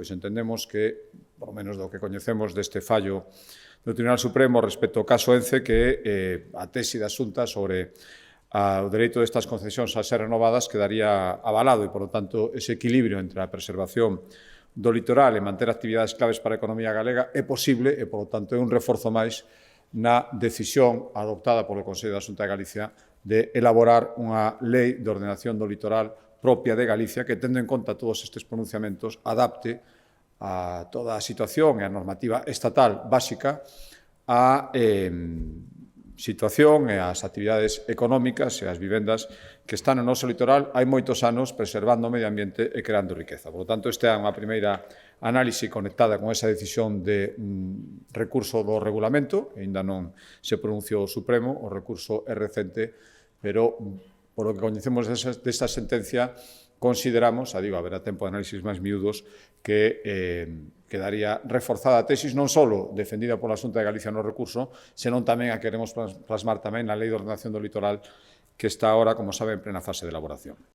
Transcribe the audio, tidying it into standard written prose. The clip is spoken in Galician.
pois entendemos que, por lo menos do que coñecemos deste fallo do Tribunal Supremo respecto ao caso ENCE, que a tesi da Xunta sobre o dereito destas concesións a ser renovadas quedaría avalado e, por lo tanto, ese equilibrio entre a preservación do litoral e manter actividades claves para a economía galega é posible e, por lo tanto, é un reforzo máis na decisión adoptada polo Consello da Xunta de Galicia de elaborar unha lei de ordenación do litoral propia de Galicia que, tendo en conta todos estes pronunciamentos, adapte a toda a situación e a normativa estatal básica a situación e as actividades económicas e as vivendas que están no noso litoral hai moitos anos preservando o medio ambiente e creando riqueza. Por lo tanto, esta é unha primeira análise conectada con esa decisión de recurso do regulamento, e ainda non se pronunciou o Supremo, o recurso é recente, pero, por o que coñecemos desta sentencia, consideramos, haberá tempo de análisis máis miúdos, que quedaría reforzada a tesis non só defendida pola Xunta de Galicia no recurso, senón tamén a queremos plasmar tamén na Lei de Ordenación do Litoral, que está agora, como saben, en plena fase de elaboración.